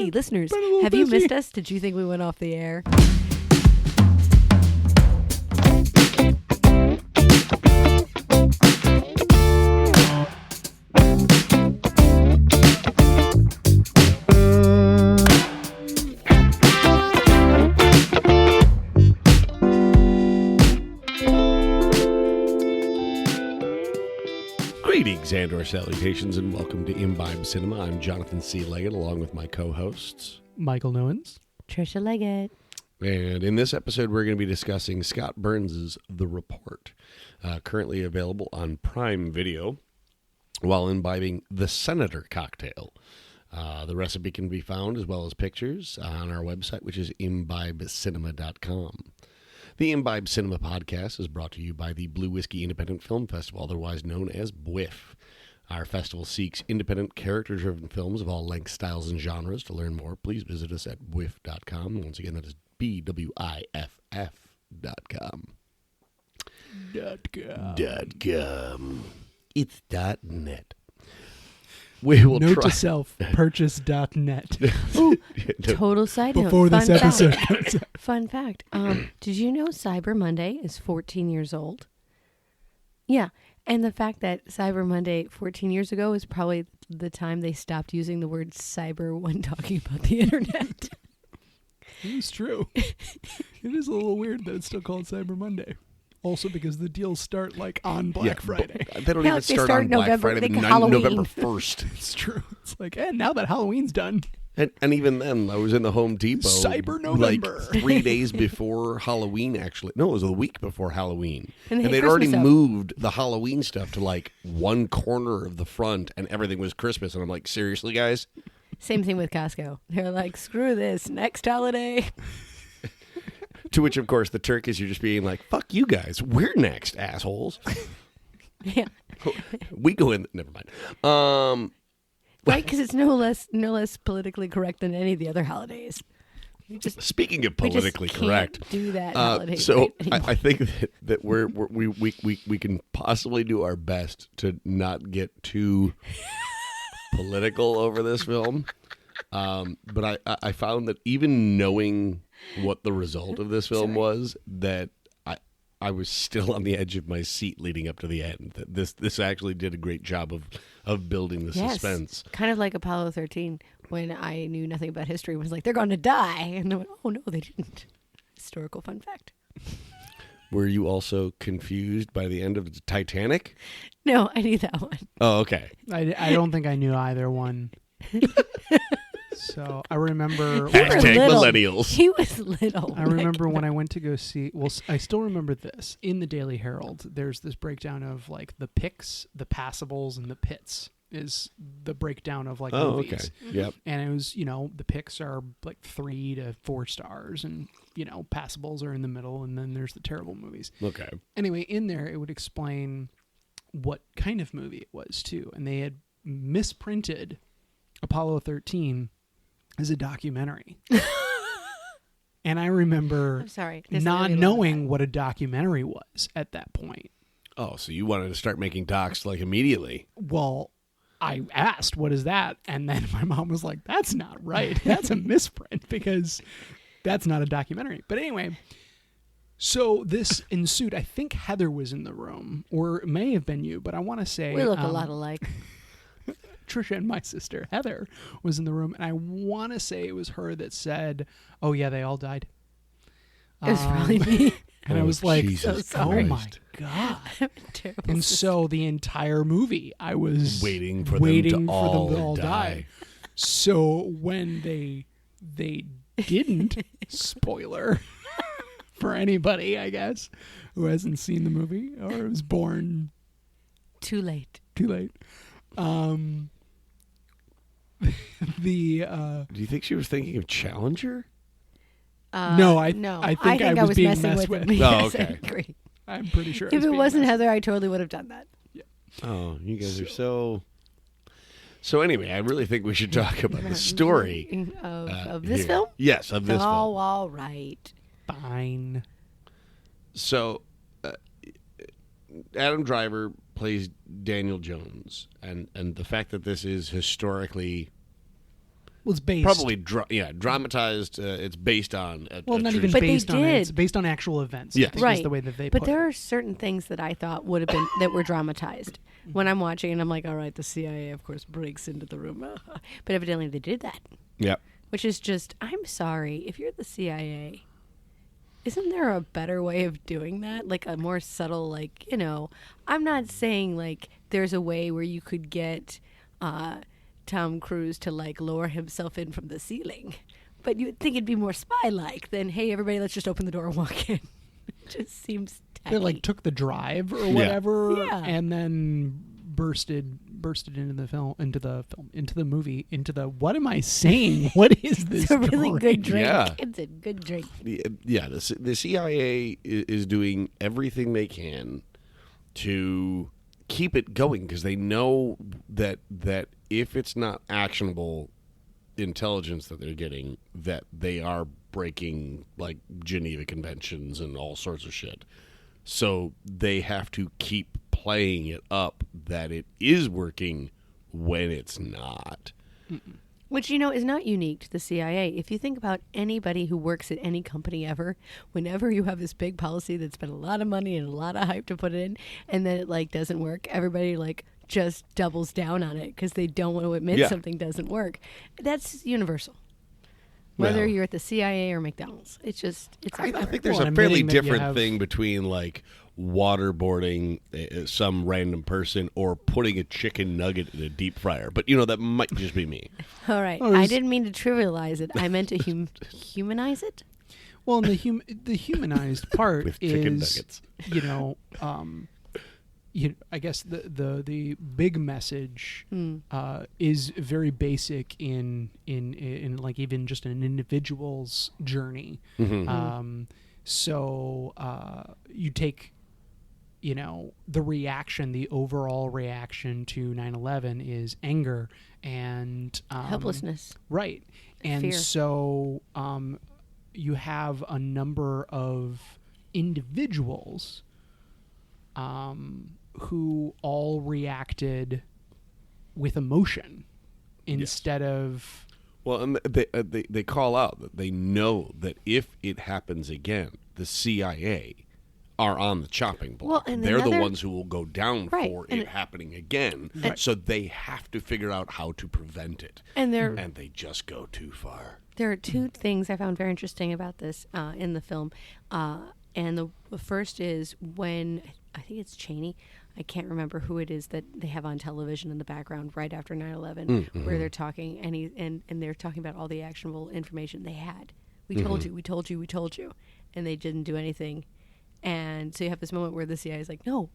Hey, listeners, have you missed us? Did you think we went off the air? Greetings and/or salutations, and welcome to Imbibe Cinema. I'm Jonathan C. Leggett, along with my co-hosts, Michael Newens, Trisha Leggett. And in this episode, we're going to be discussing Scott Burns' The Report, currently available on Prime Video, while imbibing the Senator cocktail. The recipe can be found, as well as pictures, on our website, which is imbibecinema.com. The Imbibe Cinema podcast is brought to you by the Blue Whiskey Independent Film Festival, otherwise known as BWIF. Our festival seeks independent, character-driven films of all lengths, styles, and genres. To learn more, please visit us at bwiff.com. Once again, that is BWIFF.com. .com. It's .net. We will Note try. to self, purchase.net. Ooh, total side note. Before this Fun episode fact. comes out. Fun fact. Did you know Cyber Monday is 14 years old? Yeah. And the fact that Cyber Monday 14 years ago is probably the time they stopped using the word cyber when talking about the internet. It's true. It is a little weird that it's still called Cyber Monday. Also because the deals start like on Black Friday. They don't Hell, even they start start on Black November- Friday, they but got Halloween. November 1st. It's true. It's like, now that Halloween's done. And even then, I was in the Home Depot. Cyber November. Like 3 days before Halloween, actually. No, it was a week before Halloween. And they'd already moved the Halloween stuff to like one corner of the front, and everything was Christmas. And I'm like, seriously, guys? Same thing with Costco. They're like, screw this. Next holiday. To which, of course, the Turkish are just being like, fuck you guys. We're next, assholes. Yeah. We go in. Never mind. Right? Because it's no less politically correct than any of the other holidays. Speaking of We just politically can't correct, do that holiday so right anymore. I think that we can possibly do our best to not get too political over this film. But I found that even knowing what the result of this film was, that I was still on the edge of my seat leading up to the end. That this actually did a great job of building the suspense. Kind of like Apollo 13, when I knew nothing about history, was like, they're going to die. And I went, oh, no, they didn't. Historical fun fact. Were you also confused by the end of the Titanic? No, I knew that one. Oh, okay. I don't think I knew either one. So I remember Hashtag millennials. He was little. I remember when I went to go see, I still remember this. In the Daily Herald, there's this breakdown of like the picks, the passables, and the pits is the breakdown of like movies. Okay. Yep. And it was, the picks are like 3 to 4 stars, and, passables are in the middle, and then there's the terrible movies. Okay. Anyway, in there, it would explain what kind of movie it was, too. And they had misprinted Apollo 13 as a documentary. And I remember I'm sorry, not knowing what a documentary was at that point. Oh, so you wanted to start making docs like immediately? Well, I asked, what is that? And then my mom was like, that's not right. That's a misprint because that's not a documentary. But anyway, so this ensued. I think Heather was in the room, or it may have been you, but I want to say... We look a lot alike. Trisha and my sister Heather was in the room, and I want to say it was her that said, "Oh yeah, they all died." It was probably me. And I was like, Jesus "Oh Christ. my god!" Terrible. And so the entire movie, I was Waiting for them to all die. So when they didn't, spoiler for anybody, I guess, who hasn't seen the movie or was born Too late. too late. Do you think she was thinking of Challenger? No, I think I was being messing messed with with. him. Oh, Yes, I okay. agree. I'm pretty sure. If it wasn't Heather, I totally would have done that. Oh, you guys are so... So anyway, I really think we should talk about the story. Of this here. film? Yes, of this film. Oh, all right. Fine. So, Adam Driver plays Daniel Jones, and the fact that this is historically Well, it's based. Probably, dramatized. It's based on. Not even But based they on it. did. It's based on actual events. Yes. I think Right. is the way that they But put there it. are certain things that I thought would have been that were dramatized when I'm watching, and I'm like, all right, the CIA, of course, breaks into the room. But evidently they did that, Yeah. which is just, I'm sorry, if you're the CIA, isn't there a better way of doing that? Like a more subtle, like, I'm not saying like there's a way where you could get Tom Cruise to like lower himself in from the ceiling. But you'd think it'd be more spy-like than, hey, everybody, let's just open the door and walk in. It just seems tacky. They like took the drive or whatever, Yeah. and then bursted into the movie. What am I saying? What is this? It's a really good drink. Yeah. It's a good drink. Yeah, the CIA is doing everything they can to keep it going because they know that if it's not actionable intelligence that they're getting, that they are breaking like Geneva Conventions and all sorts of shit. So they have to keep playing it up that it is working when it's not. Which, is not unique to the CIA. If you think about anybody who works at any company ever, whenever you have this big policy that's spent a lot of money and a lot of hype to put it in, and then it like doesn't work, everybody like just doubles down on it because they don't want to admit something doesn't work. That's universal. Whether Well, you're at the CIA or McDonald's, it's I everywhere. think there's Well, a fairly admitting that you different have- thing between like waterboarding some random person or putting a chicken nugget in a deep fryer. But that might just be me. All right. Oh, I is- didn't mean to trivialize it. I meant to humanize it. Well, and the humanized part With chicken is, nuggets. I guess the big message is very basic in like even just an individual's journey. So you take, the reaction, the overall reaction to 9/11 is anger and Helplessness. right, and Fear. so you have a number of individuals who all reacted with emotion instead of Well, and they call out that they know that if it happens again, the CIA are on the chopping block. Well, and they're the another- ones who will go down Right, for and it happening again. Right. So they have to figure out how to prevent it. And And they just go too far. there are two things I found very interesting about this in the film. And the first is when, I think it's Cheney, I can't remember who it is that they have on television in the background right after 9/11, where they're talking, and they're talking about all the actionable information they had. We told you, we told you, we told you. And they didn't do anything. And so you have this moment where the CIA is like, no,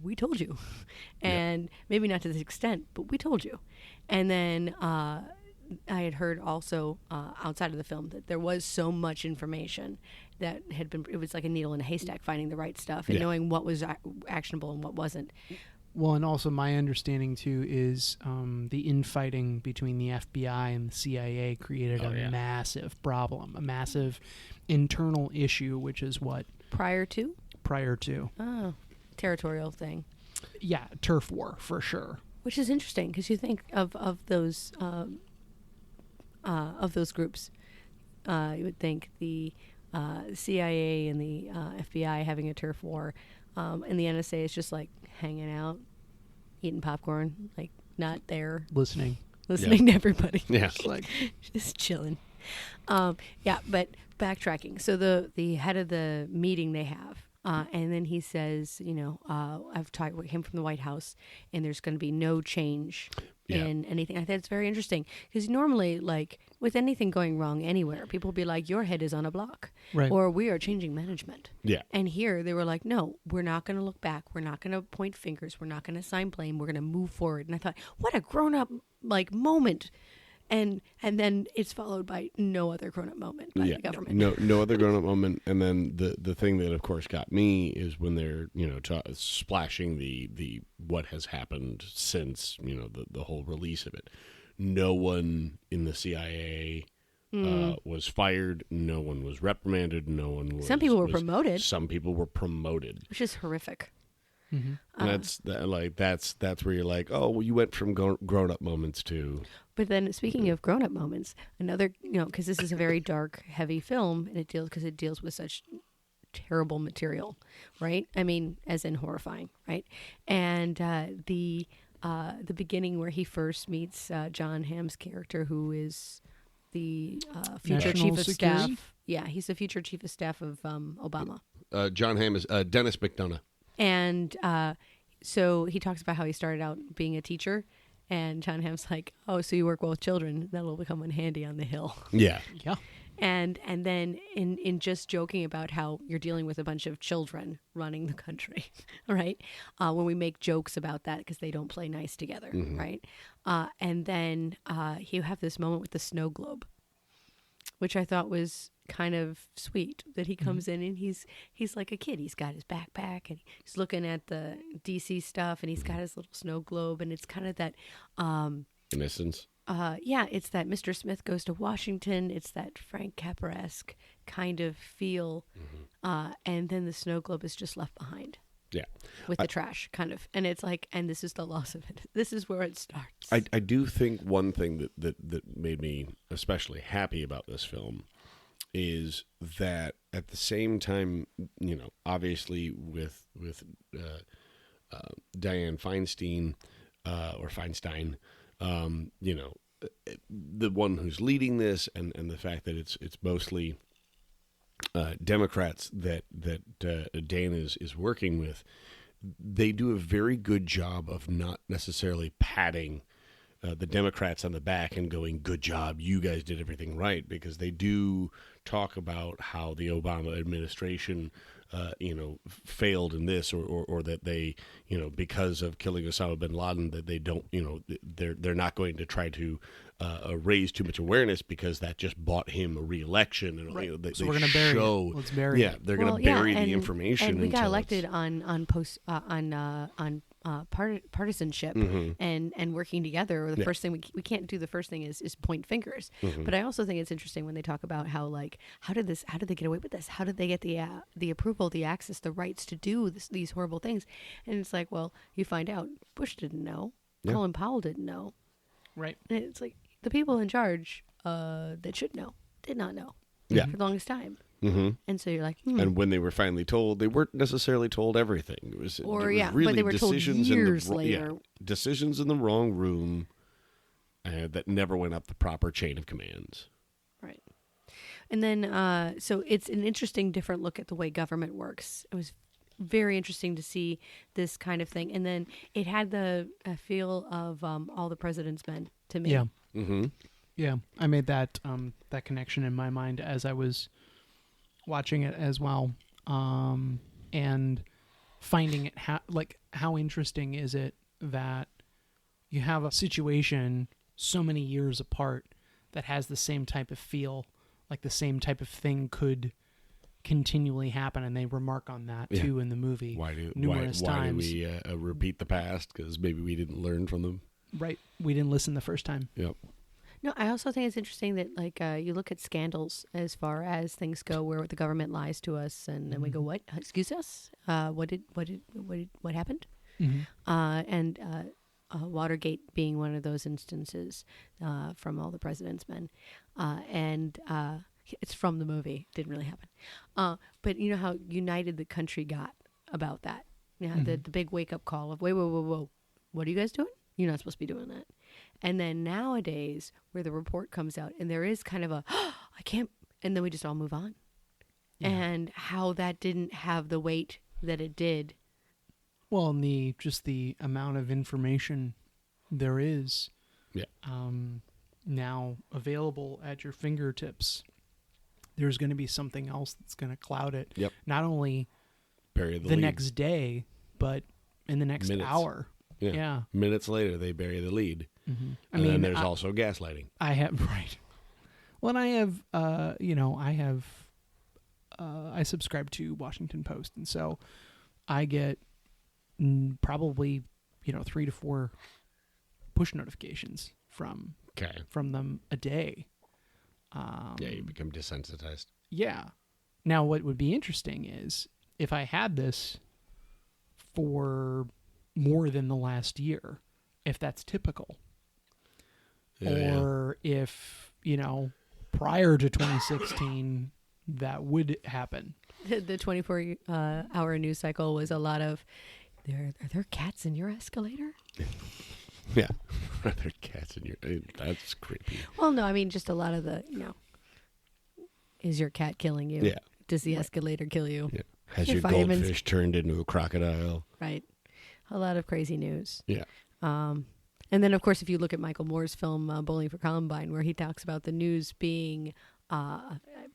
we told you. And maybe not to this extent, but we told you. And then I had heard also outside of the film that there was so much information that had been, it was like a needle in a haystack finding the right stuff and Yeah. knowing what was actionable and what wasn't. well, and also my understanding too is the infighting between the FBI and the CIA created a massive problem, a massive internal issue, which is what Prior to? prior to Territorial thing. turf war for sure. Which is interesting because you think of those groups, you would think the CIA and the FBI having a turf war, and the NSA is just like hanging out, eating popcorn, like not there, Listening. listening to everybody. Yeah. Like Just chilling. But backtracking. So the head of the meeting they have, and then he says, I've talked with him from the White House, and there's going to be no change in anything. I think it's very interesting because normally, like with anything going wrong anywhere, people will be like, your head is on a block, Right. or we are changing management. Yeah. And here they were like, no, we're not going to look back. We're not going to point fingers. We're not going to assign blame. We're going to move forward. And I thought, what a grown up like moment. And then it's followed by no other grown up moment by the government. No other grown up moment. And then the thing that of course got me is when they're splashing the what has happened since the whole release of it. No one in the CIA was fired. No one was reprimanded. No one was. Some people were promoted. Some people were promoted. Which is horrific. And that's where you're like, oh, well, you went from grown up moments to. But then, speaking of grown up moments, another, because this is a very dark, heavy film, and it deals with such terrible material, right? I mean, as in horrifying, right? And the beginning where he first meets Jon Hamm's character, who is the future National chief of Security? staff. Yeah, he's the future chief of staff of Obama. Jon Hamm is Dennis McDonough. And so he talks about how he started out being a teacher, and Jon Hamm's like, "Oh, so you work well with children? That'll become handy on the Hill." Yeah. Yeah. And then in just joking about how you're dealing with a bunch of children running the country, right? When we make jokes about that because they don't play nice together, right? And then you have this moment with the snow globe, which I thought was kind of sweet, that he comes in and he's like a kid. He's got his backpack and he's looking at the DC stuff and he's got his little snow globe, and it's kind of that Innocence. It's that Mr. Smith Goes to Washington. It's that Frank Capra-esque kind of feel. And then the snow globe is just left behind. Yeah. With the trash, kind of. And it's like, and this is the loss of it. This is where it starts. I do think one thing that made me especially happy about this film is that at the same time, obviously with Dianne Feinstein, or Feinstein, the one who's leading this, and the fact that it's mostly Democrats that Dan is working with, they do a very good job of not necessarily patting the Democrats on the back and going, "Good job, you guys did everything right," because they do talk about how the Obama administration failed in this, or that they, because of killing Osama bin Laden, that they don't, they're not going to try to raise too much awareness because that just bought him a re-election. And Right. They, So they we're going to bury show, it. Let's bury it. they're going to bury the information. And we got until elected it's- on partisanship and working together. The first thing we can't do. The first thing is point fingers. But I also think it's interesting when they talk about how how did they get away with this? How did they get the approval, the access, the rights to do these horrible things? And it's like, well, you find out Bush didn't know, Colin Powell didn't know, Right. and it's like the people in charge that should know did not know for the longest time. And so you're like, And when they were finally told, they weren't necessarily told everything. It was really but they were told decisions years in the, later. decisions in the wrong room that never went up the proper chain of commands. Right. And then, so it's an interesting, different look at the way government works. It was very interesting to see this kind of thing. And then it had the feel of All the President's Men to me. Yeah. Mm-hmm. Yeah. I made that that connection in my mind as I was watching it as well, and finding it how interesting is it that you have a situation so many years apart that has the same type of feel, like the same type of thing could continually happen, and they remark on that too in the movie numerous times. Why do we repeat the past? Because maybe we didn't learn from them. Right, we didn't listen the first time. Yep. No, I also think it's interesting that you look at scandals as far as things go, where the government lies to us, and then we go, "What? Excuse us? What happened?" And Watergate being one of those instances from All the President's Men, and it's from the movie. Didn't really happen, but you know how united the country got about that. The big wake up call of whoa, what are you guys doing? You're not supposed to be doing that. And then nowadays, where the report comes out, and there is kind of a, I can't, and then we just all move on. Yeah. And how that didn't have the weight that it did. Well, and the amount of information there is now available at your fingertips. There's going to be something else that's going to cloud it. Yep. Not only Bury the next day, but in the next hour. Yeah. Minutes later, they bury the lead. Mm-hmm. And then there's also gaslighting. Well, and I subscribe to Washington Post, and so I get probably 3 to 4 push notifications from them a day. You become desensitized. Yeah. Now, what would be interesting is if I had this for more than the last year, if that's typical. Or if, prior to 2016, that would happen. The 24-hour news cycle was a lot of, are there cats in your escalator? Yeah. Are there cats in your... That's creepy. Well, no, I mean, just a lot of the, is your cat killing you? Yeah. Does the escalator kill you? Yeah. Has Your your vitamins- goldfish turned into a crocodile? Right. A lot of crazy news. Yeah. And then, of course, if you look at Michael Moore's film Bowling for Columbine, where he talks about the news being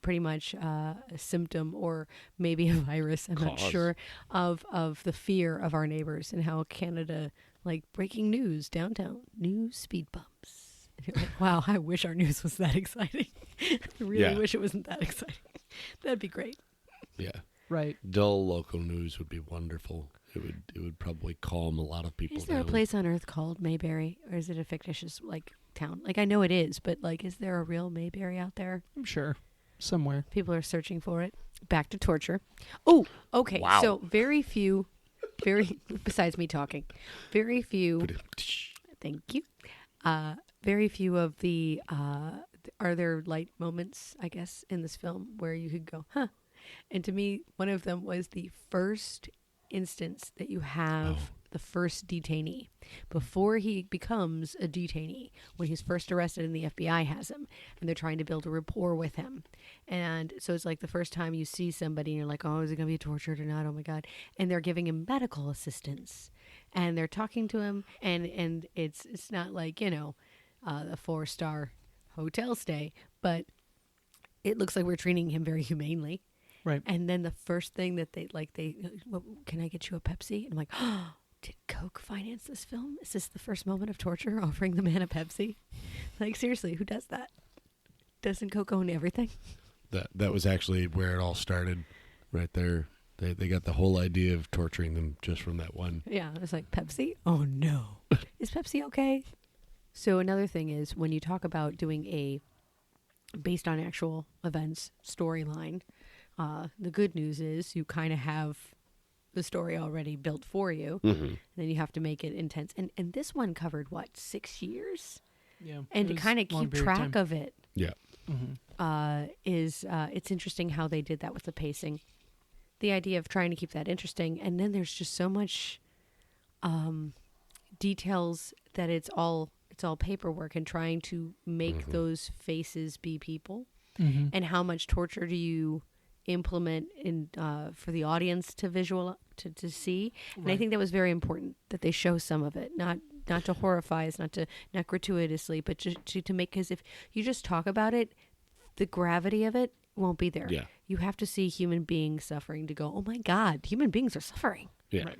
pretty much a symptom or maybe a virus, I'm not sure, of the fear of our neighbors and how Canada, like breaking news downtown, news speed bumps. And you're like, wow, I wish our news was that exciting. I really wish it wasn't that exciting. That'd be great. Yeah. Right. Dull local news would be wonderful. It would probably calm a lot of people Is there a down. place on Earth called Mayberry, or is it a fictitious town? I know it is, but is there a real Mayberry out there? I'm sure. Somewhere. People are searching for it. Back to torture. Oh, okay. Wow. So besides me talking, very few. Thank you. Very few of the. Are there light moments, I guess, in this film where you could go, huh? And to me, one of them was the first instance that you have the first detainee before he becomes a detainee. When he's first arrested and the FBI has him and they're trying to build a rapport with him. And so it's like the first time you see somebody and you're like, oh, is it going to be tortured or not? Oh my God. And they're giving him medical assistance and they're talking to him and it's not like, a 4-star hotel stay, but it looks like we're treating him very humanely. Right. And then the first thing that can I get you a Pepsi? And I'm like, oh, did Coke finance this film? Is this the first moment of torture, offering the man a Pepsi? Seriously, who does that? Doesn't Coke own everything? That was actually where it all started, right there. They got the whole idea of torturing them just from that one. Yeah, I was like, Pepsi? Oh no. Is Pepsi okay? So another thing is when you talk about doing a based on actual events storyline, the good news is you kind of have the story already built for you. Mm-hmm. Then you have to make it intense. And this one covered, 6 years? Yeah. And to kind of keep track of it Yeah. Mm-hmm. it's interesting how they did that with the pacing. The idea of trying to keep that interesting. And then there's just so much details that it's all paperwork and trying to make those faces be people. Mm-hmm. And how much torture do you implement in for the audience to to see. And I think that was very important that they show some of it, not to horrify us, not gratuitously, but to make, because if you just talk about it, the gravity of it won't be there. Yeah. You have to see human beings suffering to go, oh my God, human beings are suffering. Yeah. Right.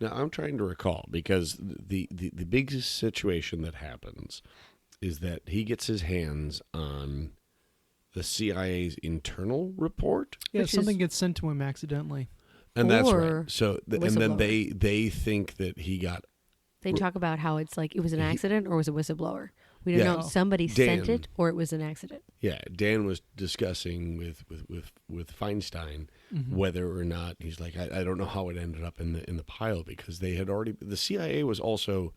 Now I'm trying to recall, because the biggest situation that happens is that he gets his hands on the CIA's internal report. Yeah, Which something is- gets sent to him accidentally. And that's Or right. So and then whistleblower. they think that he got They talk about how it's like it was an accident or was a whistleblower. We don't Yeah. know. Somebody sent Dan. it or it was an accident. Dan was discussing with Feinstein whether or not, he's like, I don't know how it ended up in the pile, because they had already, the CIA was also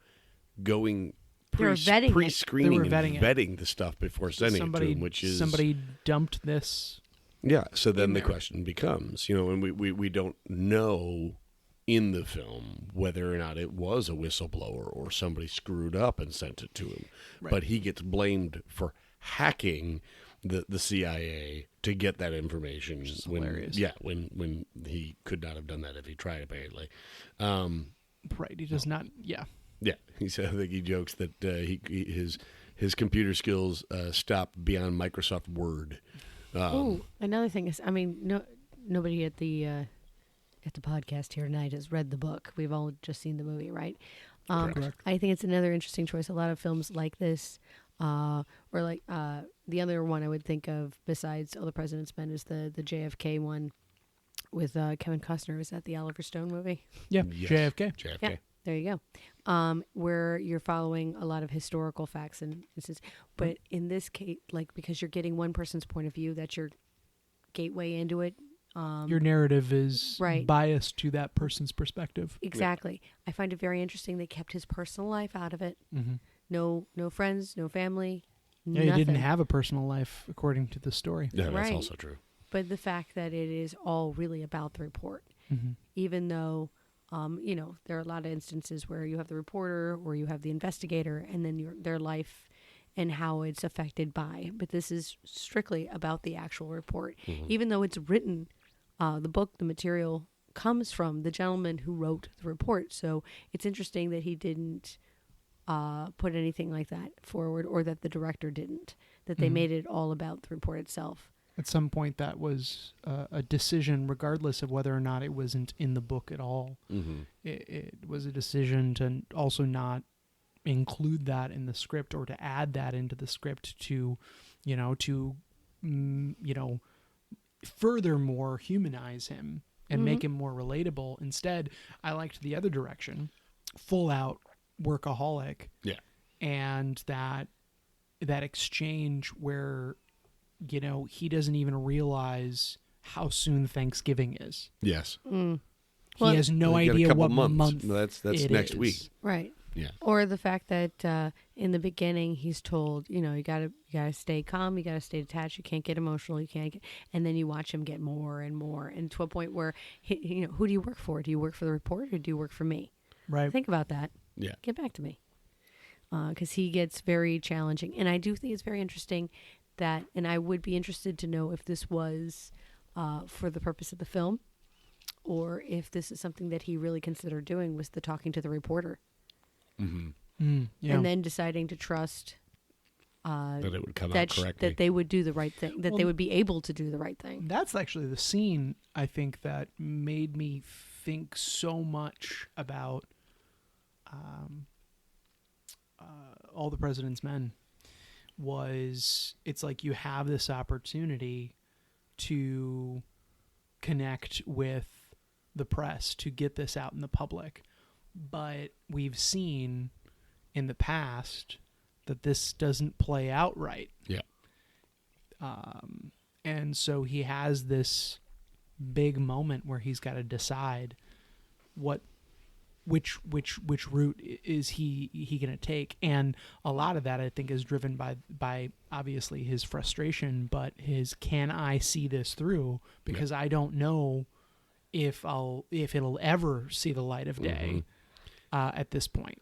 going They were vetting it. pre-screening They were and vetting it. vetting the stuff before sending it to him, which is somebody dumped this. yeah. So then in the there. question becomes, and we don't know in the film whether or not it was a whistleblower or somebody screwed up and sent it to him. Right. But he gets blamed for hacking the CIA to get that information. Which is hilarious. When he could not have done that if he tried, apparently. Right. He does not. Yeah. Yeah, I think he jokes that his computer skills stop beyond Microsoft Word. Another thing is, nobody at the podcast here tonight has read the book. We've all just seen the movie, right? Correct. I think it's another interesting choice. A lot of films like this, or like the other one I would think of besides All the President's Men is the JFK one with Kevin Costner. Is that the Oliver Stone movie? Yeah. Yes. JFK. Yeah, there you go. Where you're following a lot of historical facts and instances. But in this case, because you're getting one person's point of view, that's your gateway into it. Your narrative is Right. biased to that person's perspective. Exactly. I find it very interesting they kept his personal life out of it. Mm-hmm. No friends, no family, Yeah, he nothing. didn't have a personal life, according to the story. Yeah, that's Right. also true. But the fact that it is all really about the report, Mm-hmm. even though, there are a lot of instances where you have the reporter or you have the investigator and then their life and how it's affected by. But this is strictly about the actual report. Mm-hmm. Even though it's written, the book, the material comes from the gentleman who wrote the report. So it's interesting that he didn't put anything like that forward, or that the director didn't, that they Mhm. made it all about the report itself. At some point, that was a decision, regardless of whether or not it wasn't in the book at all. Mm-hmm. It was a decision to also not include that in the script, or to add that into the script to furthermore humanize him and make him more relatable. Instead, I liked the other direction, full out workaholic. Yeah. And that exchange where, he doesn't even realize how soon Thanksgiving is. Yes. Well, He has no You got a idea couple what months. month That's it next is. week. Right. Yeah. Or the fact that in the beginning he's told, you gotta stay calm, you gotta stay detached, you can't get emotional, and then you watch him get more and more, and to a point where who do you work for? Do you work for the report or do you work for me? Right. Think about that. Yeah. Get back to me, because he gets very challenging, and I do think it's very interesting that, and I would be interested to know if this was for the purpose of the film, or if this is something that he really considered doing, was the talking to the reporter. Mm-hmm. Yeah. And then deciding to trust That it would come out that correctly. that they would do the right thing, that they Well, would be able to do the right thing. That's actually the scene, I think, that made me think so much about All the President's Men. It's like you have this opportunity to connect with the press, to get this out in the public. But we've seen in the past that this doesn't play out right. Yeah. And so he has this big moment where he's got to decide which route is he going to take. And a lot of that, I think, is driven by obviously his frustration, but can I see this through? Because I don't know if it'll ever see the light of day at this point.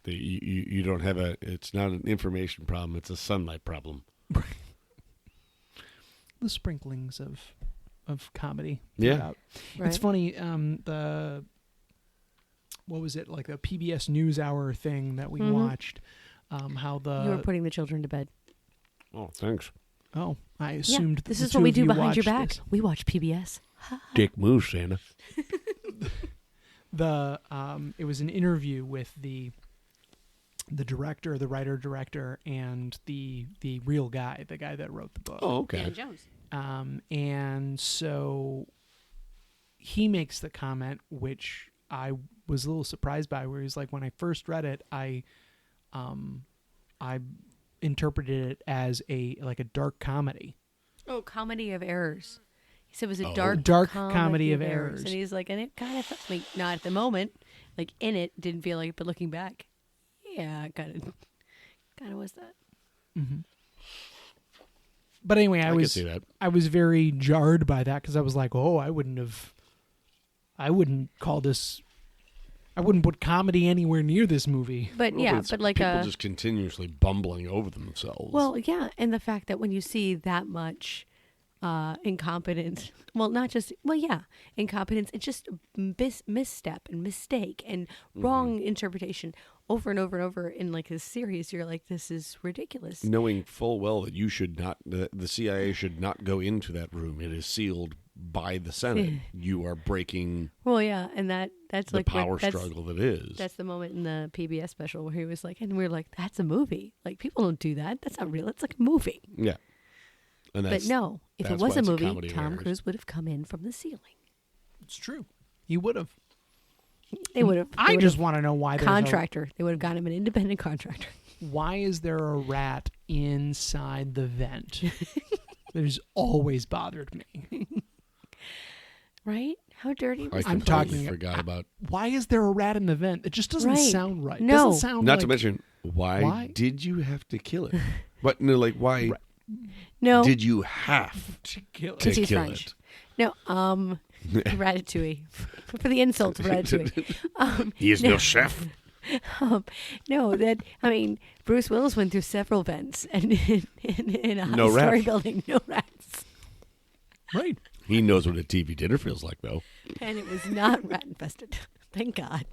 You don't have it's not an information problem, it's a sunlight problem. The sprinklings of comedy. Yeah. throughout. Right? It's funny, what was it, like the PBS NewsHour thing that we watched, how You were putting the children to bed. Oh, thanks. I assumed this the is two what we of do you behind your watched back. this. We watch PBS. Dick move, Santa. It was an interview with the director, the writer-director, and the real guy, the guy that wrote the book. Oh, okay. Dan Jones. And so he makes the comment, which I was a little surprised by, where he's like, when I first read it, I interpreted it as a dark comedy. Oh, comedy of errors. He said it was a Oh. dark comedy of errors. And he's like, and it kind of, not at the moment, like in it, didn't feel like it, but looking back, yeah, it kind of was that. Mm-hmm. But anyway, I could see that. I was very jarred by that, because I was like, oh, I wouldn't put comedy anywhere near this movie. But Well, yeah, it's but like people just continuously bumbling over themselves. well, yeah, and the fact that when you see that much incompetence, incompetence, it's just misstep and mistake and wrong interpretation over and over and over in like a series, you're like, this is ridiculous. knowing full well that you should not, the CIA should not go into that room. It is sealed by the Senate. You are breaking Well, yeah, and that's the like power struggle that is. That's the moment in the PBS special where he was like, and we're like, that's a movie. Like, people don't do that. That's not real. It's like a movie. Yeah. And But no, if it that's was why a it's a movie, comedy of Tom errors. Cruise would have come in from the ceiling. It's true. He would have. They would have. I just want to know why there's contractor. They would have gotten him an independent contractor. why is there a rat inside the vent? There's always bothered me. Right? How dirty was I'm the talking- place? forgot about. Why is there a rat in the vent? It just doesn't Right. sound right. No. Doesn't sound Not like, to mention, why did you have to kill it? But no, like why No. did you have to kill it. to He's kill French. it? No, Ratatouille. For the insult to Ratatouille. He is no chef. No, Bruce Willis went through several vents and in a No high-story rats. building. No rats. Right. He knows what a TV dinner feels like, though. And it was not rat-infested. Thank God.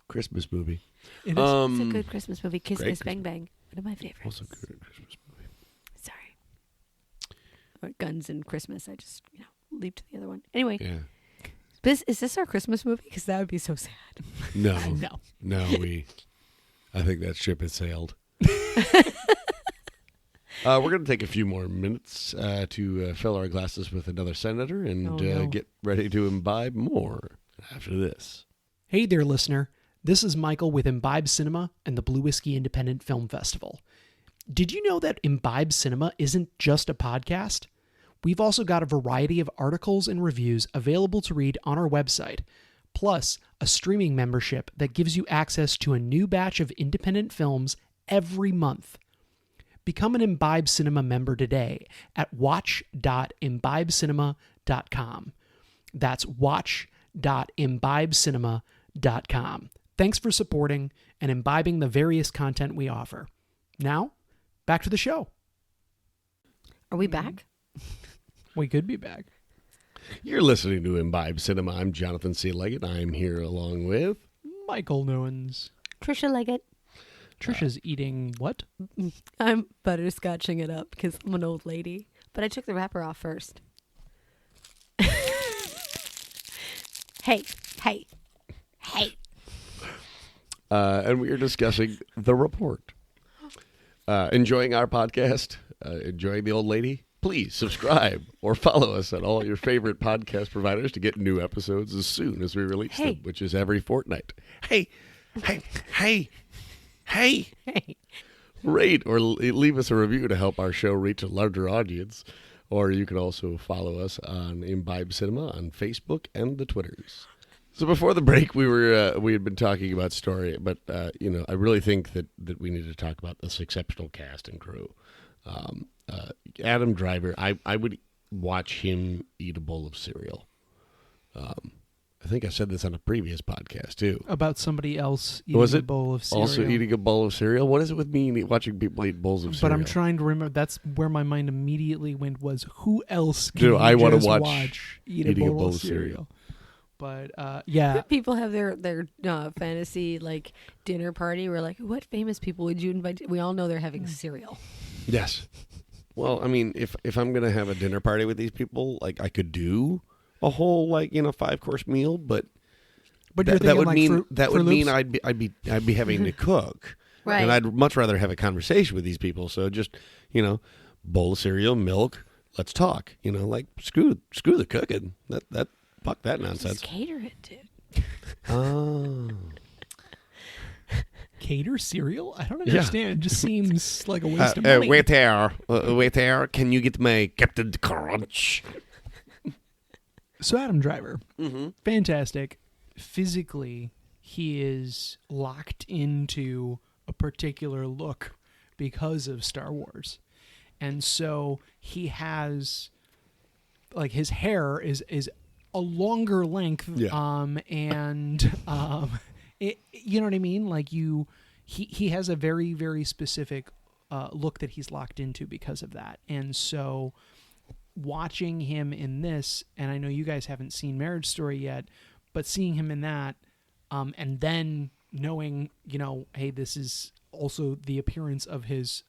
Christmas movie. It is. It's a good Christmas movie. Kiss, great Kiss, Bang, Bang. One of my favorites. Also good Christmas movie. Sorry. Or Guns and Christmas. I just, leap to the other one. Anyway, Yeah. is this our Christmas movie? Because that would be so sad. No. No. I think that ship has sailed. We're going to take a few more minutes to fill our glasses with another senator and Oh, no. get ready to imbibe more after this. Hey there, listener. This is Michael with Imbibe Cinema and the Blue Whiskey Independent Film Festival. Did you know that Imbibe Cinema isn't just a podcast? We've also got a variety of articles and reviews available to read on our website, plus a streaming membership that gives you access to a new batch of independent films every month. Become an Imbibe Cinema member today at watch.imbibecinema.com. That's watch.imbibecinema.com. Thanks for supporting and imbibing the various content we offer. Now, back to the show. Are we back? We could be back. You're listening to Imbibe Cinema. I'm Jonathan C. Leggett. I'm here along with... Michael Newens. Trisha Leggett. Trisha's eating what? I'm butterscotching it up because I'm an old lady. But I took the wrapper off first. Hey. and we are discussing The Report. Enjoying our podcast? Enjoying the old lady? Please subscribe or follow us on all your favorite podcast providers to get new episodes as soon as we release them, which is every fortnight. Hey. Rate or leave us a review to help our show reach a larger audience. Or you can also follow us on Imbibe Cinema on Facebook and the Twitters. So before the break, we had been talking about story, but I really think that we need to talk about this exceptional cast and crew. Adam Driver, I would watch him eat a bowl of cereal. I think I said this on a previous podcast too. About somebody else eating Was a it bowl of cereal. Also eating a bowl of cereal? What is it with me watching people eat bowls of cereal? But I'm trying to remember. That's where my mind immediately went was who else can Do I wanna just watch eat eating a bowl of cereal? But yeah. People have their fantasy dinner party where what famous people would you invite? We all know they're having cereal. Yes. Well, I mean, if I'm going to have a dinner party with these people, I could do a whole 5-course meal, but But you're that thinking would Fruit mean Loops? I'd be having to cook. Right. And I'd much rather have a conversation with these people. So just, bowl of cereal, milk, let's talk. Screw the cooking. That fuck that nonsense. Just cater it, dude. Oh. Cater cereal? I don't understand. It just seems like a waste of Wait money. there. Can you get my Captain Crunch? So Adam Driver, Mm-hmm. fantastic. Physically, he is locked into a particular look because of Star Wars. And so he has, his hair is a longer length. Yeah. You know what I mean? He has a very, very specific look that he's locked into because of that. And so watching him in this, and I know you guys haven't seen Marriage Story yet, but seeing him in that, and then knowing, hey, this is also the appearance of his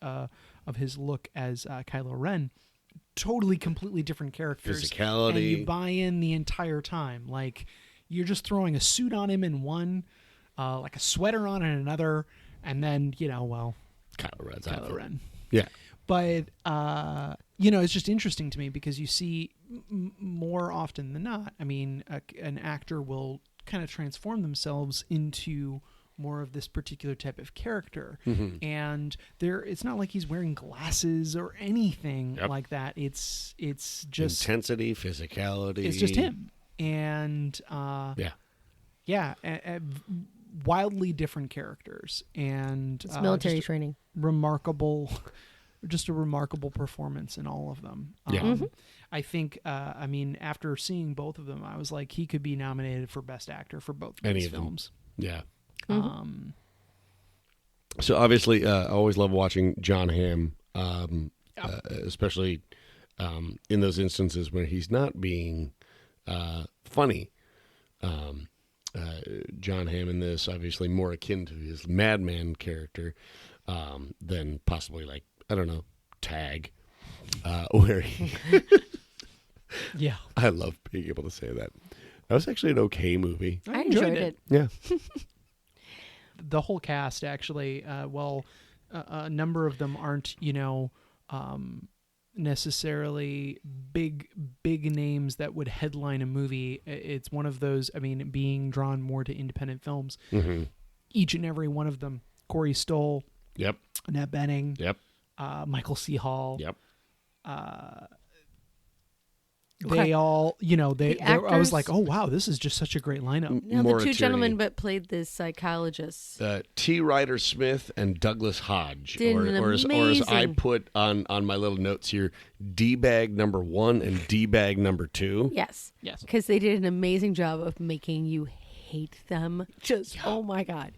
look as Kylo Ren, totally, completely different characters. Physicality. And you buy in the entire time. You're just throwing a suit on him in one, a sweater on in another, and then, Kylo Ren's Kylo outfit. Ren. Yeah. But, it's just interesting to me because you see more often than not, I mean, an actor will kind of transform themselves into more of this particular type of character. Mm-hmm. And it's not like he's wearing glasses or anything Yep. like that. It's just intensity, physicality. It's just him. And wildly different characters, and It's military just training. just a remarkable performance in all of them. Yeah. I think, after seeing both of them, I was like, he could be nominated for Best Actor for both of Any these of them. films. Yeah. Mm-hmm. So obviously, I always love watching Jon Hamm, especially in those instances when he's not being funny. Jon Hamm in this, obviously more akin to his madman character than possibly, like, I don't know, Tag, where he... Yeah. I love being able to say that. That was actually an okay movie. I enjoyed it. Yeah. The whole cast, actually, a number of them aren't, necessarily big names that would headline a movie. It's one of those, being drawn more to independent films. Mm-hmm. Each and every one of them. Corey Stoll. Yep. Annette Bening. Yep. Michael C. Hall. Yep. They all, I was actors- like, oh, wow, this is just such a great lineup. Now, More the two attorney. gentlemen but played the psychologists. T. Ryder Smith and Douglas Hodge, Did an or as I amazing- put on my little notes here, D-bag number 1 and D-bag number 2. Yes. Yes. Because they did an amazing job of making you hate them. Just, oh my God.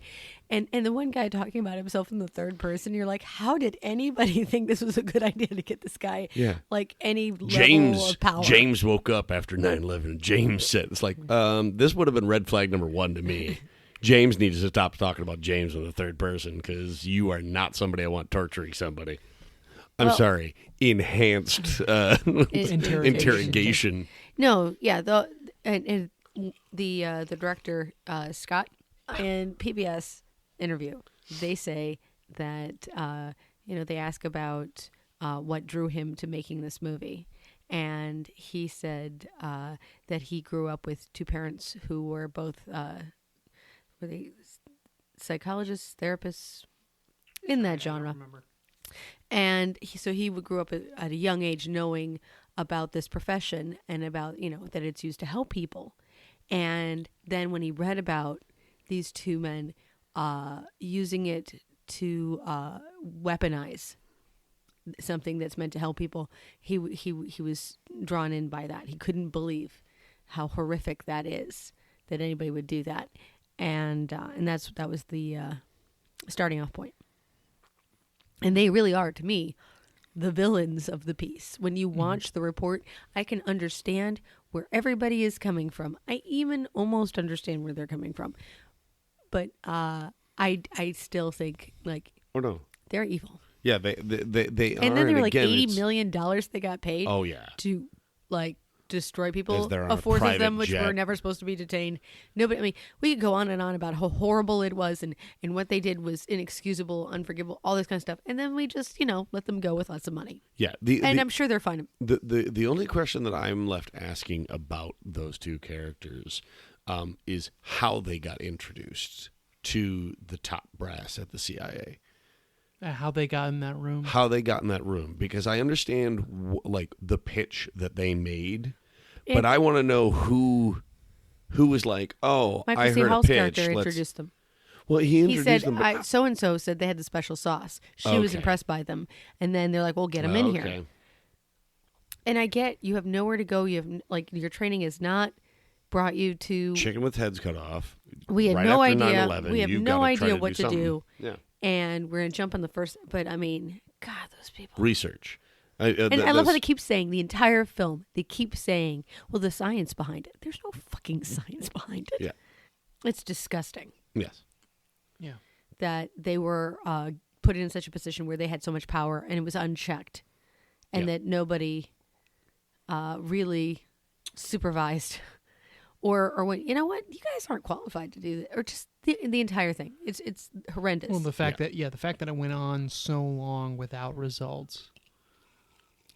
And the one guy talking about himself in the third person, you're like, how did anybody think this was a good idea to get this guy like any level of power? James woke up after 9/11. James said, it's like, this would have been red flag number 1 to me. James needs to stop talking about James in the third person because you are not somebody I want torturing somebody. I'm sorry, enhanced interrogation. No, yeah, the director Scott in PBS interview, they say that they ask about what drew him to making this movie, and he said that he grew up with two parents who were both were they psychologists, therapists in that genre. And he grew up at a young age knowing about this profession and about, that it's used to help people. And then when he read about these two men using it to weaponize something that's meant to help people, he was drawn in by that. He couldn't believe how horrific that is, that anybody would do that. And that was the starting off point. And they really are, to me, the villains of the piece. When you watch the report, I can understand where everybody is coming from. I even almost understand where they're coming from. But I still think, like, Oh, no. they're evil. Yeah, they are. And then there were like again, $80 it's- million they got paid Oh, yeah. to, like, destroy people. As they're on A a fourth of private them which jet. were never supposed to be detained. Nobody, we could go on and on about how horrible it was and what they did was inexcusable, unforgivable, all this kind of stuff. And then we just, let them go with lots of money. Yeah. I'm sure they're fine. The only question that I'm left asking about those two characters is how they got introduced to the top brass at the CIA. How they got in that room. How they got in that room. Because I understand, like, the pitch that they made, but I want to know who was like, oh, Michael I C. heard Hall's a pitch. character introduced them. Well, he He introduced said, them. but- so-and-so said they had the special sauce. She was Okay. impressed by them. And then they're like, well, get them in here. Okay. And I get you have nowhere to go. You have, like, your training has not brought you to. Chicken with heads cut off. We had right no after idea. 9/11, We have you've no gotta try idea to what to something. do. Yeah. And we're going to jump on the first. But I mean, God, those people. Research. And I love how they keep saying the entire film, they keep saying, well, the science behind it. There's no fucking science behind it. Yeah. It's disgusting Yes. Yeah. that they were put in such a position where they had so much power and it was unchecked and Yeah. that nobody really supervised or went, you know what, you guys aren't qualified to do that, or just the entire thing. It's horrendous. Well, the fact that it went on so long without results.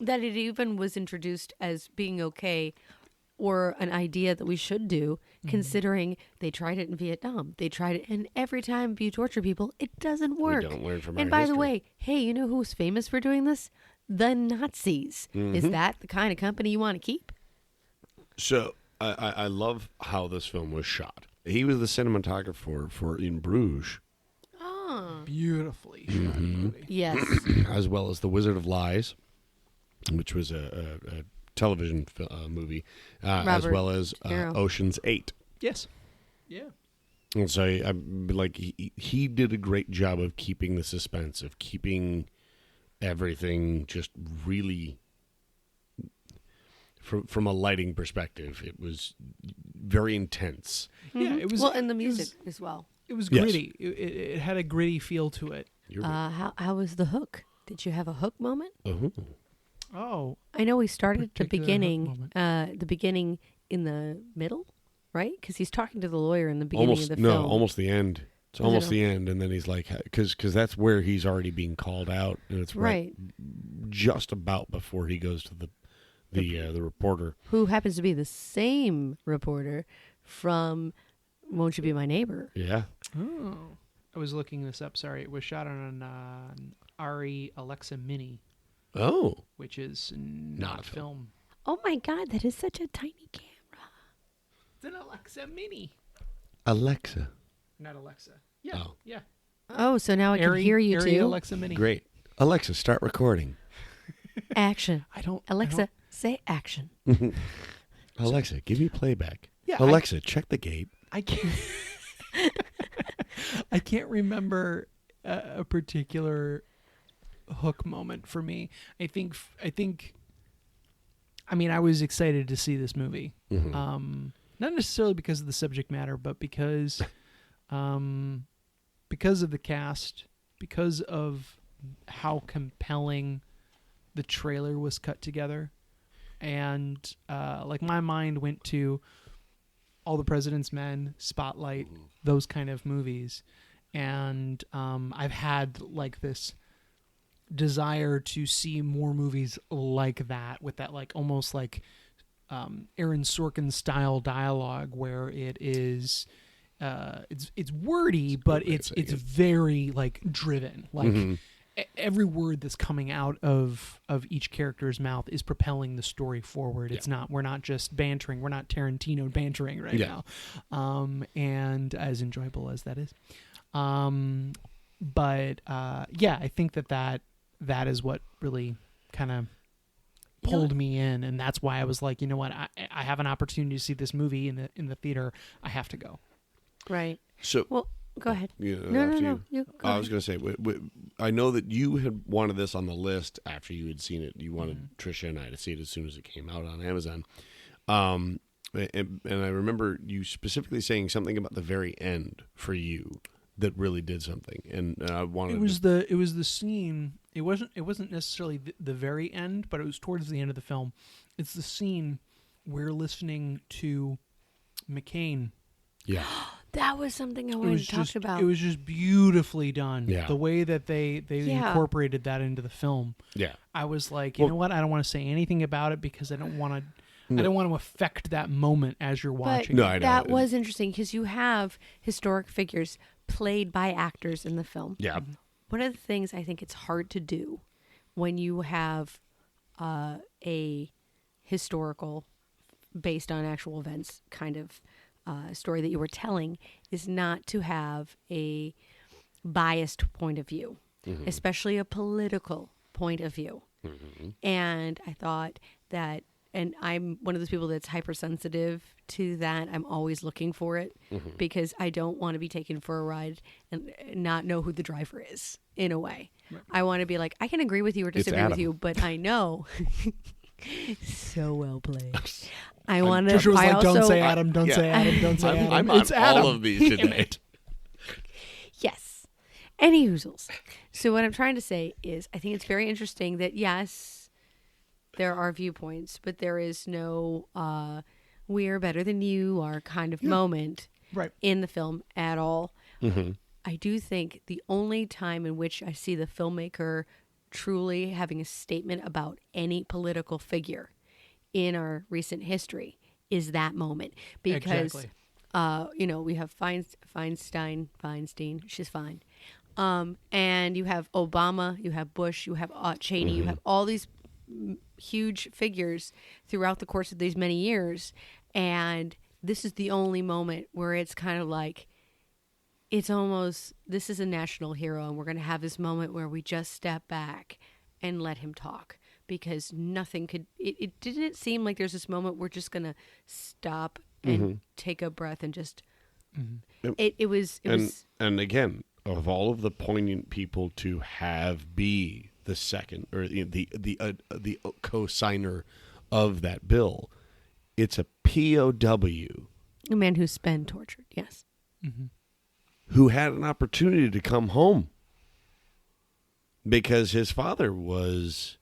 That it even was introduced as being okay or an idea that we should do, considering they tried it in Vietnam. They tried it, and every time you torture people, it doesn't work. We don't learn from and our by history. the way, hey, you know who's famous for doing this? The Nazis. Is that the kind of company you want to keep? So I love how this film was shot. He was the cinematographer for In Bruges, Oh. Beautifully shot movie. Yes. as well as The Wizard of Lies, which was a television movie, as Robert well as De Niro. Ocean's 8. Yes. Yeah. And so he did a great job of keeping the suspense, of keeping everything just really, from a lighting perspective, it was very intense. Yeah, it was. Well, and the it music was- as well. It was Yes. gritty. It had a gritty feel to it. You're right. How was the hook? Did you have a hook moment? Oh, I know we started at the Particular hook beginning. moment. The beginning in the middle, right? Because he's talking to the lawyer in the beginning of the film. Almost the end. It's Was it almost a- the end, and then he's like, because that's where he's already being called out, and it's Right. just about before he goes to the reporter. Who happens to be the same reporter from Won't You Be My Neighbor? Yeah. oh. I was looking this up. Sorry, it was shot on an Arri Alexa Mini, Oh. which is Not not a film. Oh my God, that is such a tiny camera. It's an Alexa Mini, Alexa. not Alexa. Yeah, Oh. yeah. Oh, so now I can Arri- hear you Arri too. Alexa Mini. Great. Alexa, start recording. Action. I don't. Alexa, say action. Alexa, give me playback. Yeah, Alexa, check the gate. I can't. I can't remember a particular hook moment for me. I think. I mean, I was excited to see this movie. Not necessarily because of the subject matter, but because of the cast, because of how compelling the trailer was cut together, and like my mind went to All the President's Men, Spotlight, those kind of movies, and I've had like this desire to see more movies like that, with that like almost like Aaron Sorkin style dialogue, where it is it's wordy, but it's very like driven, like every word that's coming out of each character's mouth is propelling the story forward. It's not, we're not just bantering, we're not Tarantino bantering right now, and as enjoyable as that is, but I think that is what really kind of pulled me in, and that's why I was like, you know what, I have an opportunity to see this movie in the theater. I have to go. Right. So, Well, go ahead. no. You go I was going to say, I know that you had wanted this on the list after you had seen it. You wanted Trisha and I to see it as soon as it came out on Amazon. And I remember you specifically saying something about the very end for you that really did something. And I wanted It was the scene. It wasn't necessarily the very end, but it was towards the end of the film. It's the scene we're listening to McCain. Yeah. That was something I wanted to talk about. It was just beautifully done. Yeah. The way that they incorporated that into the film. Yeah. I was like, you know what? I don't want to say anything about it because I don't want to. I don't want to affect that moment as you're watching. No, I know. That was interesting because you have historic figures played by actors in the film. Yeah. One of the things I think it's hard to do when you have a historical, based on actual events kind of story that you were telling is not to have a biased point of view, especially a political point of view. And I thought that, and I'm one of those people that's hypersensitive to that. I'm always looking for it because I don't want to be taken for a ride and not know who the driver is, in a way. Right. I want to be like, I can agree with you or disagree with you, but I know. So well played. I want to. Trisha was like, also, "Don't say Adam. Don't say Adam. Don't say Adam." I'm on It's Adam. all of these today. Yes. Any hoozles. So what I'm trying to say is I think it's very interesting that, yes, there are viewpoints, but there is no we're better than you are kind of moment in the film at all. I do think the only time in which I see the filmmaker truly having a statement about any political figure in our recent history is that moment because, Exactly. We have Feinstein, she's fine. And you have Obama, you have Bush, you have Cheney, you have all these huge figures throughout the course of these many years. And this is the only moment where it's kind of like, it's almost, this is a national hero, and we're going to have this moment where we just step back and let him talk, because nothing could, it didn't seem like there's this moment we're just going to stop and take a breath and just, it was. And again, of all of the poignant people to have be the second or the co-signer of that bill, it's a POW, a man who's been tortured, yes. Who had an opportunity to come home because his father was,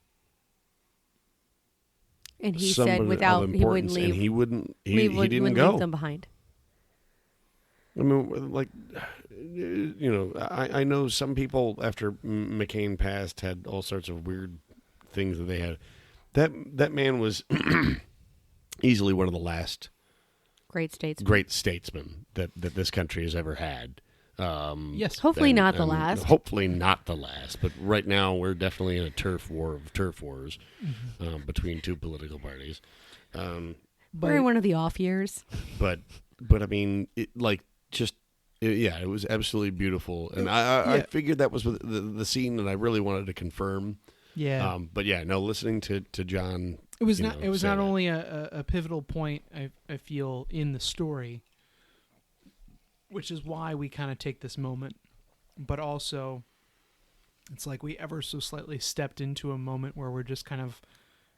and he said without, he wouldn't leave, and he wouldn't wouldn't go. leave them behind. I mean, like, I know some people after McCain passed had all sorts of weird things that they had. That man was easily one of the last great statesmen that this country has ever had. Yes. Hopefully not the last. Hopefully not the last. But right now we're definitely in a turf wars between two political parties. We're in one of the off years. But I mean, it was absolutely beautiful, and I figured that was the scene that I really wanted to confirm. Yeah. But yeah, no, listening to Jon. It was not only a pivotal point, I feel, in the story, which is why we kind of take this moment, but also it's like we ever so slightly stepped into a moment where we're just kind of,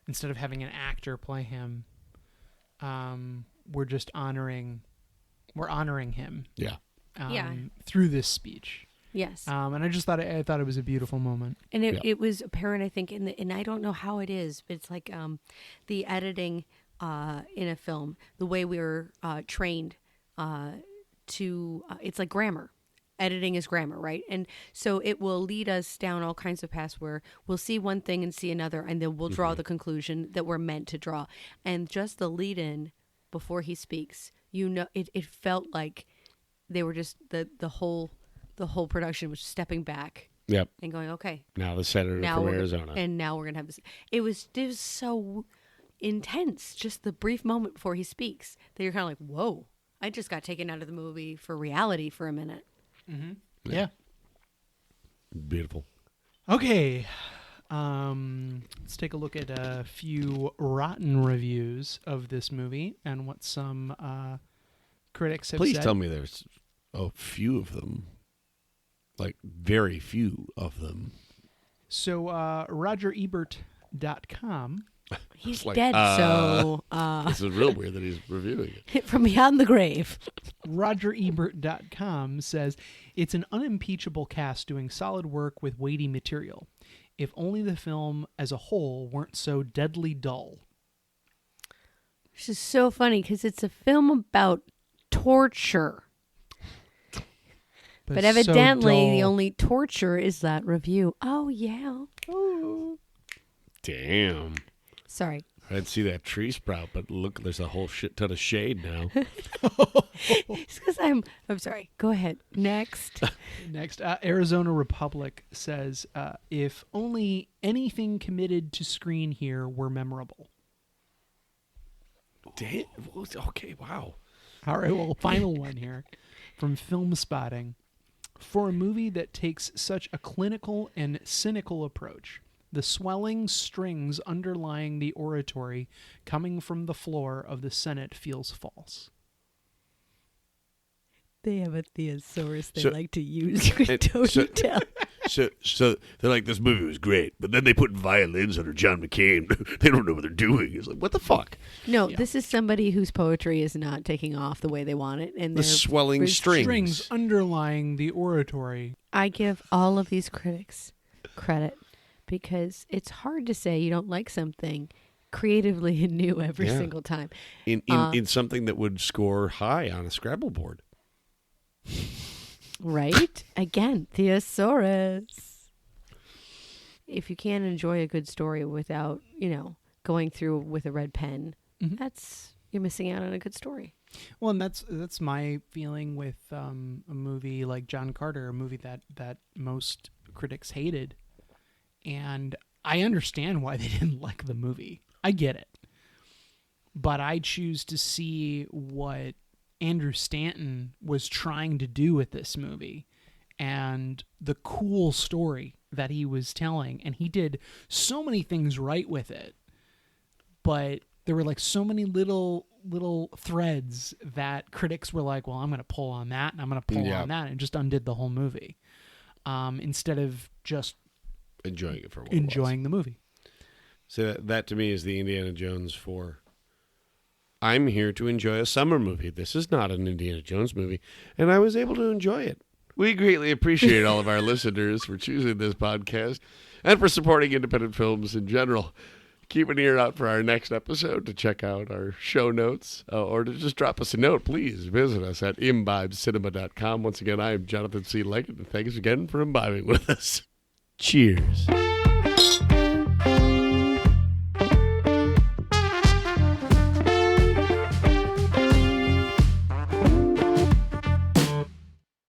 instead of having an actor play him, we're just honoring him. Yeah. Through this speech. Yes. And I just thought it was a beautiful moment. And it was apparent, I think, and I don't know how it is, but it's like the editing in a film, the way we were trained to, it's like grammar. Editing is grammar, right? And so it will lead us down all kinds of paths where we'll see one thing and see another, and then we'll draw the conclusion that we're meant to draw. And just the lead-in before he speaks, it felt like they were just the whole production was stepping back. Yep. And going, okay. Now the senator from Arizona. And now we're going to have this. It was so intense, just the brief moment before he speaks, that you're kind of like, whoa, I just got taken out of the movie for reality for a minute. Mm-hmm. Yeah. Beautiful. Okay. Let's take a look at a few rotten reviews of this movie and what some critics have said. Please tell me there's a few of them. Like, very few of them. So, RogerEbert.com. He's like, dead, so... this is real weird that he's reviewing it. From beyond the grave. RogerEbert.com says, it's an unimpeachable cast doing solid work with weighty material. If only the film as a whole weren't so deadly dull. Which is so funny, because it's a film about torture. But evidently, the only torture is that review. Oh, yeah. Oh. Damn. Sorry. I didn't see that tree sprout, but look, there's a whole shit ton of shade now. It's because I'm sorry. Go ahead. Next. Arizona Republic says, if only anything committed to screen here were memorable. Damn. Okay, wow. All right, well, final one here from Film Spotting. For a movie that takes such a clinical and cynical approach, the swelling strings underlying the oratory coming from the floor of the Senate feels false. They have a thesaurus they like to use. Don't you tell? So they're like, this movie was great, but then they put violins under John McCain. They don't know what they're doing. It's like, what the fuck? No, this is somebody whose poetry is not taking off the way they want it. And the swelling strings underlying the oratory. I give all of these critics credit because it's hard to say you don't like something creatively and new every single time. In something that would score high on a Scrabble board. Right? Again, thesaurus. If you can't enjoy a good story without, going through with a red pen, that's you're missing out on a good story. Well, and that's my feeling with a movie like John Carter, a movie that most critics hated. And I understand why they didn't like the movie. I get it. But I choose to see what Andrew Stanton was trying to do with this movie and the cool story that he was telling. And he did so many things right with it. But there were like so many little threads that critics were like, well, I'm going to pull on that and I'm going to pull on that, and just undid the whole movie. Instead of just enjoying it for what enjoying the movie. So that to me is the Indiana Jones for I'm here to enjoy a summer movie. This is not an Indiana Jones movie, and I was able to enjoy it. We greatly appreciate all of our listeners for choosing this podcast and for supporting independent films in general. Keep an ear out for our next episode to check out our show notes, or to just drop us a note. Please visit us at imbibecinema.com. Once again, I am Jonathan C. Leggett, and thanks again for imbibing with us. Cheers.